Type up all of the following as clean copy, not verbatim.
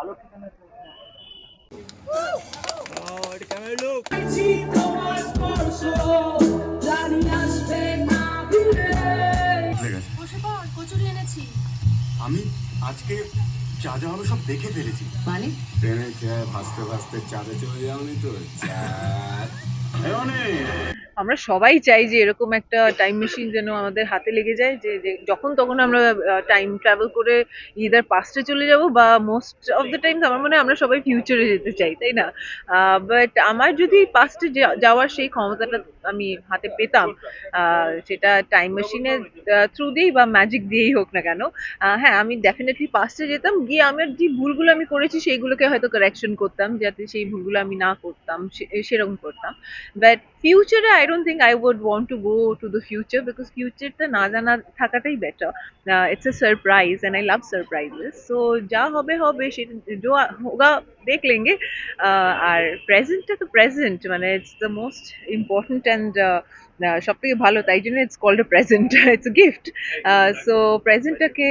আমি আজকে যা যা হবে সব দেখে ফেলেছি। মানে ট্রেনে খেয়ে ভাসতে ভাসতে চাঁদে চলে যাওনি তো? আমরা সবাই চাই যে এরকম একটা টাইম মেশিন যেন আমাদের হাতে লেগে যায়, যে যখন তখন আমরা টাইম ট্রাভেল করে ইদার পাস্টে চলে যাব, বা মোস্ট অফ দ্য টাইমস আমার মনে হয় আমরা সবাই ফিউচারে যেতে চাই, তাই না? বাট আমার যদি পাস্টে যাওয়ার সেই ক্ষমতাটা আমি হাতে পেতাম, সেটা টাইম মেশিনের থ্রু দিয়েই বা ম্যাজিক দিয়েই হোক না কেন, হ্যাঁ আমি ডেফিনেটলি পাস্টে যেতাম, গিয়ে আমার যে ভুলগুলো আমি করেছি সেইগুলোকে হয়তো কারেকশন করতাম, যাতে সেই ভুলগুলো আমি না করতাম, সেরকম করতাম। But future, I don't think I would want to go to the future, because future টা না জানা থাকাটাই better. It's a surprise and I love surprises. So যা হবে হবে, সেটা जो होगा देख लेंगे. আর প্রেজেন্টটা তো প্রেজেন্ট, মানে it's the most important and সব থেকে ভালো, তাই জন্য it's called a present, it's a gift. So প্রেজেন্টটাকে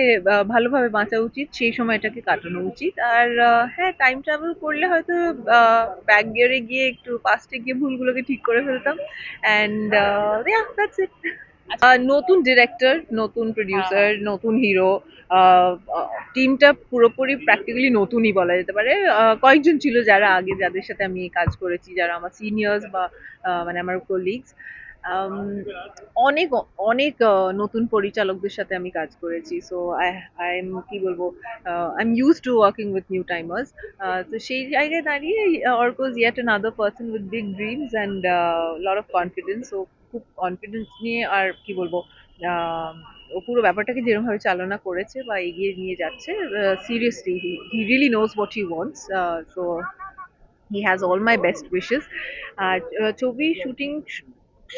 ভালোভাবে বাঁচা উচিত, সেই সময়টাকে কাটানো উচিত। আর হ্যাঁ, টাইম ট্রাভেল করলে হয়তো ব্যাক গিয়ারে গিয়ে একটু পাস্টে গিয়ে ভুলগুলোকে ঠিক করে ফেলতাম। And that's it. নতুন ডিরেক্টর, নতুন প্রডিউসার, নতুন হিরো, টিমটা পুরোপুরি প্র্যাকটিক্যালি নতুনই বলা যেতে পারে। কয়েকজন ছিল যারা আগে, যাদের সাথে আমি কাজ করেছি, যারা আমার সিনিয়র্স বা মানে আমার কলিগস। অনেক অনেক নতুন পরিচালকদের সাথে আমি কাজ করেছি। সো আই এম কি বলবো, I am use to working with new timers. তো সেই জায়গায় দাঁড়িয়ে Arka is yet another person with big dreams and lot of confidence. So খুব কনফিডেন্স নিয়ে, আর কি বলবো, ও পুরো ব্যাপারটাকে যেরকম ভাবে চালনা করেছে বা এগিয়ে নিয়ে যাচ্ছে, seriously he really knows what he wants. So he has all my best wishes. আর ছবি শুটিং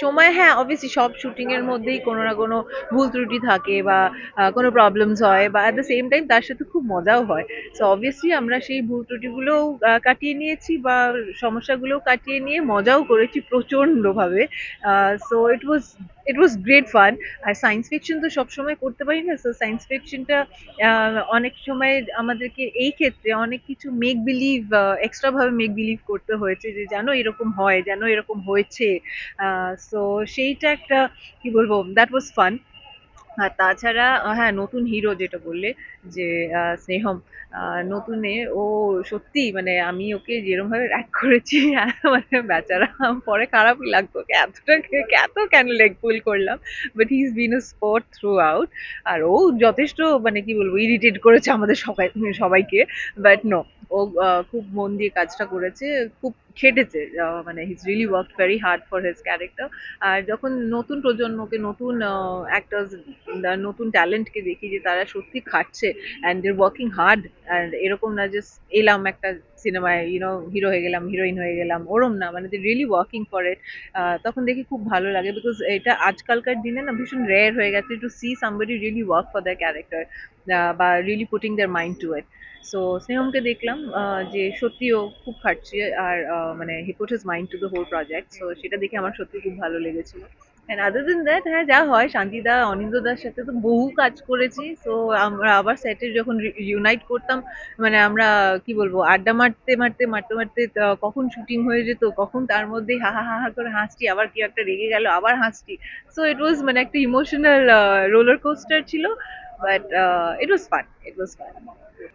সময়, হ্যাঁ অবভিয়াসলি সব শুটিং এর মধ্যেই কোনো না কোনো ভুল ত্রুটি থাকে, বা কোনো প্রবলেমস হয়, বা অ্যাট দ্য সেম টাইম তার সাথে খুব মজাও হয়। সো অবভিয়াসলি আমরা সেই ভুল ত্রুটিগুলোও কাটিয়ে নিয়েছি, বা সমস্যাগুলোও কাটিয়ে নিয়ে মজাও করেছি প্রচন্ডভাবে। So it was great fun. আর সায়েন্স ফিকশন তো সবসময় করতে পারি না, সো সায়েন্স ফিকশনটা অনেক সময় আমাদেরকে এই ক্ষেত্রে অনেক কিছু মেক বিলিভ, এক্সট্রা ভাবে মেক বিলিভ করতে হয়েছে, যে জানো এরকম হয়, জানো এরকম হয়েছে। সো সেইটা একটা, কি বলবো, দ্যাট ওয়াজ ফান। আর তাছাড়া হ্যাঁ, নতুন হিরো যেটা বললে, যে স্নেহম, নতুনে ও সত্যি, মানে আমি ওকে যেরকম ভাবে র্যাক করেছি, মানে বেচারা, পরে খারাপই লাগতো, ওকে এতটা এত কেন লেগ পুল করলাম। But he is been a sport throughout. আর ও যথেষ্ট, মানে কি বলবো, ইরিটেট করেছে আমাদের সবাইকে। বাট নো, ও খুব মন দিয়ে কাজটা করেছে, খুব খেটেছে, মানে his really work very hard for his character. আর যখন নতুন প্রজন্মকে, নতুন অ্যাক্টার্স, নতুন ট্যালেন্টকে দেখি যে তারা সত্যি খাটছে and they working hard, and এরকম না যে এলাম একটা সিনেমায় হিরো হয়ে গেলাম, হিরোইন হয়ে গেলাম, ওরম না, মানে they really working for it. তখন দেখি খুব ভালো লাগে, বিকজ এটা আজকালকার দিনে না ভীষণ রেয়ার হয়ে গেছে to see somebody really work for their character, বা really putting their mind to it. So স্নেহমকে দেখলাম যে সত্যিও খুব খাটছে, আর মানে he put his mind to the whole project. So সেটা দেখে আমার সত্যি খুব ভালো লেগেছিল। অ্যান্ড আদার দেন দ্যাট, হ্যাঁ যা হয়, শান্তিদা, অনিন্দ্যদার সাথে তো বহু কাজ করেছি। সো আমরা আবার সেটে যখন ইউনাইট করতাম, মানে আমরা কি বলবো, আড্ডা মারতে মারতে মারতে মারতে কখন শুটিং হয়ে যেত, কখন তার মধ্যেই হা হা হা হা করে হাসছি, আবার কেউ একটা রেগে গেল আবার হাসছি। সো ইট ওয়াজ মানে একটা ইমোশনাল রোলার কোস্টার ছিল। But it was fun.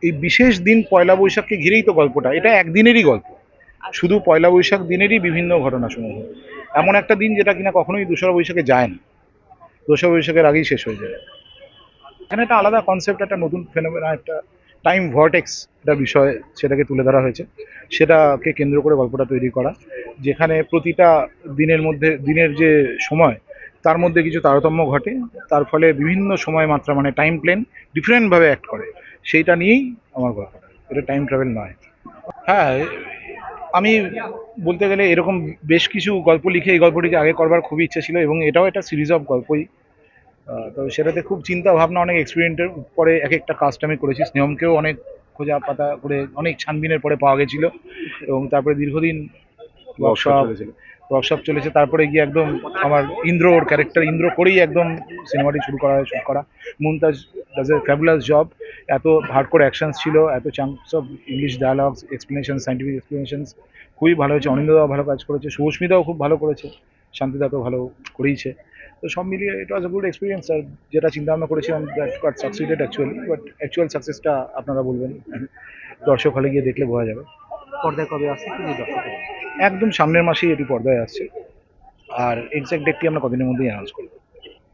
এই বিশেষ দিন পয়লা বৈশাখকে ঘিরেই তো গল্পটা, এটা একদিনেরই গল্প, শুধু পয়লা বৈশাখ দিনেরই বিভিন্ন ঘটনা সমূহ। এমন একটা দিন যেটা কিনা কখনোই দোসরা বৈশাখে যায় না, দোসরা বৈশাখের আগেই শেষ হয়ে যায়। এখানে একটা আলাদা কনসেপ্ট, একটা নতুন ফেনোমেনা, একটা টাইম ভর্টেক্স একটা বিষয়, সেটাকে তুলে ধরা হয়েছে। সেটাকে কেন্দ্র করে গল্পটা তৈরি করা, যেখানে প্রতিটা দিনের মধ্যে, দিনের যে সময়, তার মধ্যে কিছু তারতম্য ঘটে, তার ফলে বিভিন্ন সময় মাত্রা, মানে টাইম প্লেন ডিফারেন্টভাবে অ্যাক্ট করে। সেইটা নিয়েই আমার গল্পটা, এটা টাইম ট্রাভেল নয়। হ্যাঁ, আমি বলতে গেলে এরকম বেশ কিছু গল্প লিখে এই গল্পটিকে আগে করবার খুবই ইচ্ছে ছিল, এবং এটাও একটা সিরিজ অফ গল্পই। তো সেটাতে খুব চিন্তা ভাবনা, অনেক এক্সপেরিমেন্টের পরে এক একটা কাস্ট আমি করেছি। স্নেহমকেও অনেক খোঁজা পাতা করে, অনেক ছানবিনের পরে পাওয়া গেছিল, এবং তারপরে দীর্ঘদিন ওয়ার্কশপ চলেছে। তারপরে গিয়ে একদম আমার ইন্দ্র, ওর ক্যারেক্টার ইন্দ্র করেই একদম সিনেমাটি শুট করা। Mumtaz does a fabulous job. এত হার্ডকোর অ্যাকশনস ছিল, এত chunks of English dialogues, explanation, scientific explanations খুবই ভালো হয়েছে। অনিন্দদাও ভালো কাজ করেছে, শুভস্মিতাও খুব ভালো করেছে, শান্তিদা তো ভালো করেইছে। তো সব মিলিয়ে ইট ওয়াজ এ গুড এক্সপিরিয়েন্স। আর যেটা চিন্তা ভাবনা করেছিলাম that got succeeded actually, but actual সাকসেসটা আপনারা বলবেন, দর্শক হলে গিয়ে দেখলে বোঝা যাবে। পর্দায় কবে আসছে কি দর্শক? একদম সামনের মাসেই এটি পর্দায় আসছে, আর এক্সাক্ট ডেটটি আমরা কদিনের মধ্যেই অ্যানাউন্স করব।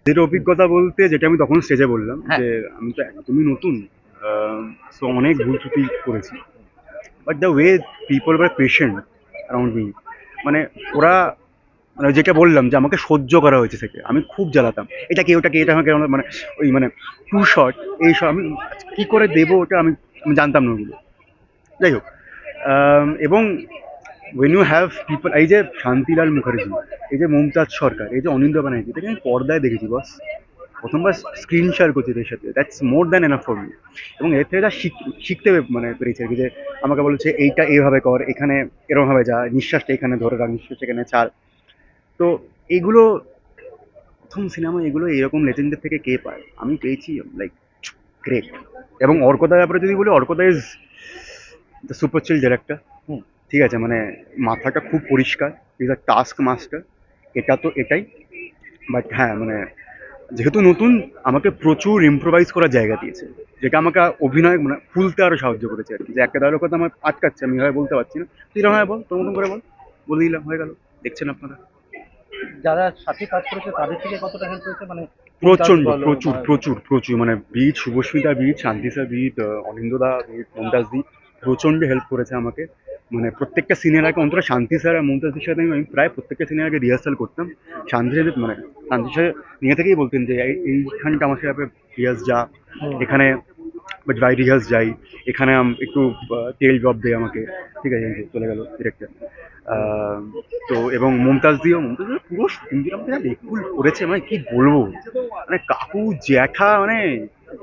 যেটা অভিজ্ঞতা বলতে, যেটা আমি তখন স্টেজে বললাম হ্যাঁ। যে আমি তো একদমই নতুন, সো অনেক ভুল ত্রুটি করেছি, but the way people were patient around me, মানে ওরা, মানে যেটা বললাম যে আমাকে সহ্য করা হয়েছে থেকে আমি খুব জ্বালাতাম, এটা কি ওটা কি, এটা আমাকে মানে ওই মানে টু শর্ট এইসব আমি কী করে দেবো ওটা আমি আমি জানতাম না ওগুলো। যাই হোক, এবং ওয়েন ইউ হ্যাভ পিপল, এই যে শান্তিলাল মুখার্জি, এই যে মমতাজ সরকার, এই যে অনিন্দ্য ব্যানার্জি, এটাকে আমি পর্দায় দেখেছি বস, প্রথমবার স্ক্রিন শেয়ার করছি এদের সাথে, that's more than enough for me. এবং এর থেকে যা শিখতে মানে পেরেছি আর কি, যে আমাকে বলেছে এইটা এইভাবে কর, এখানে এরকমভাবে যা, নিঃশ্বাসটা এখানে ধরে রাখ, নিঃশ্বাস এখানে ছাড়। তো এগুলো প্রথম সিনেমা, এগুলো এরকম লেজেন্ডের থেকে কে পায়? আমি পেয়েছি, লাইক গ্রেট। এবং অর্কদার ব্যাপারে যদি বলি, অর্কদা is the super chill director. ঠিক আছে, মানে মাথাটা খুব পরিষ্কার, ইজ আ টাস্ক মাস্টার, এটা তো এটাই। বাট হ্যাঁ, মানে যেহেতু নতুন, আমাকে প্রচুর ইম্প্রোভাইজ করার জায়গা দিয়েছে, যেটা আমাকে অভিনয় মানে ফুলতে আরও সাহায্য করেছে আর কি। যে একটা ডায়লগ কথা আমার আটকাচ্ছে, আমি এভাবে বলতে পারছি না, তুই এরকম বল, তোর মতন করে বল, বলে দিলাম, হয়ে গেল। দেখছেন আপনারা, যারা সাথে কাজ করেছে তাদের থেকে কতটা হেল্প হয়েছে? মানে প্রচন্ড, বলো, প্রচুর প্রচুর প্রচুর, মানে বিট শুভস্মিতা, বিট শান্তি স্যার, বিট অনিন্দদা, বিট মমতাজ দি, প্রচণ্ড হেল্প করেছে আমাকে। মানে প্রত্যেকটা সিনের আগে, অন্তত শান্তি স্যার আর মমতাজদির সাথে আমি প্রায় প্রত্যেকটা সিনের আগে রিহার্সাল করতাম। শান্তি স্যার মানে শান্তি স্যার নিজে থেকেই বলতেন যে এইখানটা আমার সাথে রিহার্স যা, এখানে ড্রাই রিহার্স যাই, এখানে একটু তেল ড্রপ দেয় আমাকে, ঠিক আছে, চলে গেল ডিরেক্টর। তো এবং মমতাজ পুরো শুটিং দিলাম, বেকুল করেছে, মানে কি বলবো, মানে কাকু জ্যাঠা, মানে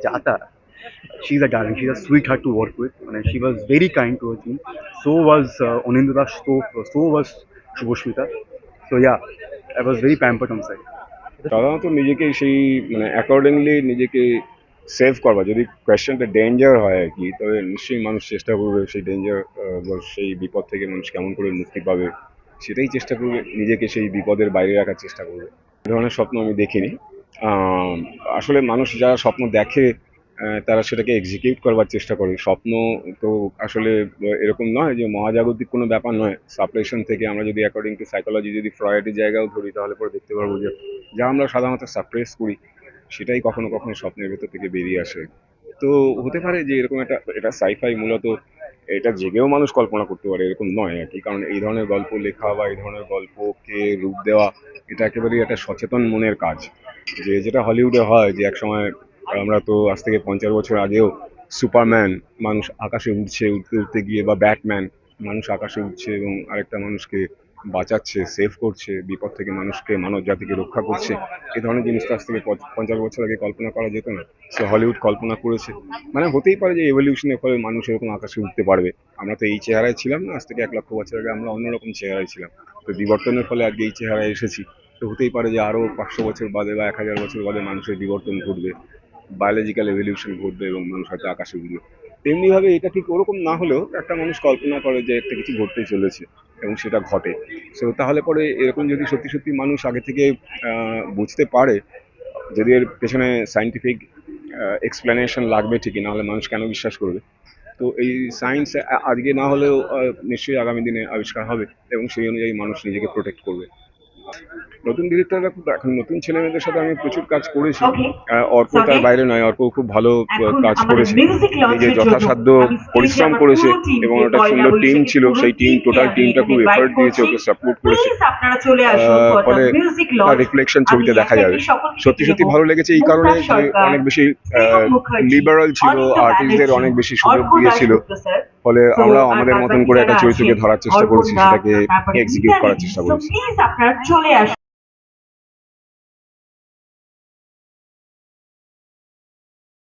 যাতা। She is a darling. She's a sweetheart to work with. She was very kind towards me. So was Onindra. So was Shubhoshmita. So yeah, I was very pampered on side. সাধারণত নিজেকে সেই মানে অ্যাকর্ডিংলি নিজেকে save করবা, যদি কোয়েশ্চেনটা danger হয় আর কি, তবে নিশ্চয়ই মানুষ চেষ্টা করবে সেই ডেঞ্জার বা সেই বিপদ থেকে মানুষ কেমন করে মুক্তি পাবে সেটাই চেষ্টা করবে, নিজেকে সেই বিপদের বাইরে রাখার চেষ্টা করবে। এই ধরনের স্বপ্ন আমি দেখিনি। আসলে মানুষ যারা স্বপ্ন দেখে তারা সেটাকে এক্সিকিউট করবার চেষ্টা করে। স্বপ্ন তো আসলে এরকম নয় যে মহাজাগতিক কোনো ব্যাপার নয়। সাপ্রেশন থেকে আমরা যদি অ্যাকর্ডিং টু সাইকোলজি যদি ফ্রয়েডের জায়গাও ধরি, তাহলে পরে দেখতে পারবো যে যা আমরা সাধারণত সাপ্রেস করি সেটাই কখনো কখনো স্বপ্নের ভেতর থেকে বেরিয়ে আসে। তো হতে পারে যে এরকম এটা সাইফাই, মূলত এটা জেগেও মানুষ কল্পনা করতে পারে, এরকম নয় আর কি। কারণ এই ধরনের গল্প লেখা বা এই ধরনের গল্পকে রূপ দেওয়া, এটা একেবারেই একটা সচেতন মনের কাজ। যেটা হলিউডে হয়, যে এক সময় আমরা তো আজ থেকে 50 বছর আগেও সুপারম্যান, মানুষ আকাশে উঠছে, উঠতে উঠতে গিয়ে, বা ব্যাটম্যান, মানুষ আকাশে উঠছে এবং আরেকটা মানুষকে বাঁচাচ্ছে, সেভ করছে, বিপদ থেকে মানুষকে, মানব জাতিকে রক্ষা করছে। এই ধরনের জিনিসটা আজ থেকে 50 বছর আগে কল্পনা করা যেত না, সে হলিউড কল্পনা করেছে। মানে হতেই পারে যে এভলিউশনের ফলে মানুষ এরকম আকাশে উঠতে পারবে। আমরা তো এই চেহারায় ছিলাম না, আজ থেকে 1 লক্ষ বছর আগে আমরা অন্যরকম চেহারায় ছিলাম। তো বিবর্তনের ফলে আজকে এই চেহারায় এসেছি। তো হতেই পারে যে আরও 500 বছর বাদে বা 1000 বছর বাদে মানুষের বিবর্তন ঘটবে, বায়োলজিক্যাল এভলিউশন ঘটবে এবং মানুষ হয়তো আকাশে উঠবে। তেমনিভাবে এটা ঠিক ওরকম না হলেও একটা মানুষ কল্পনা করে যে একটা কিছু ঘটতে চলেছে এবং সেটা ঘটে। সো তাহলে পরে এরকম যদি সত্যি সত্যি মানুষ আগে থেকে বুঝতে পারে, যদি এর পেছনে সায়েন্টিফিক এক্সপ্লেনেশন লাগবে ঠিকই, নাহলে মানুষ কেন বিশ্বাস করবে? তো এই সায়েন্স আজকে না হলেও নিশ্চয়ই আগামী দিনে আবিষ্কার হবে এবং সেই অনুযায়ী মানুষ নিজেকে প্রোটেক্ট করবে। নতুন ডিরেক্টররা এখন নতুন ছেলেমেয়েদের সাথে আমি প্রচুর কাজ করেছি। অর্ক তার বাইরে নয়, অর্ক খুব ভালো কাজ করেছে, নিজে যথাসাধ্য পরিশ্রম করেছে এবং একটা সুন্দর টিম ছিল, সেই টোটাল টিমটা খুব এফার্ট দিয়েছে, ওকে সাপোর্ট করেছে। ফলে তার রিফ্লেকশন ছবিতে দেখা যাবে। সত্যি সত্যি ভালো লেগেছে এই কারণে যে অনেক বেশি লিবারাল ছিল, আর্টিস্টদের অনেক বেশি সুযোগ দিয়েছিল। ফলে আমরা আমাদের মতন করে একটা চরিত্রকে ধরার চেষ্টা করেছি, সেটাকে এক্সিকিউট করার চেষ্টা করেছি।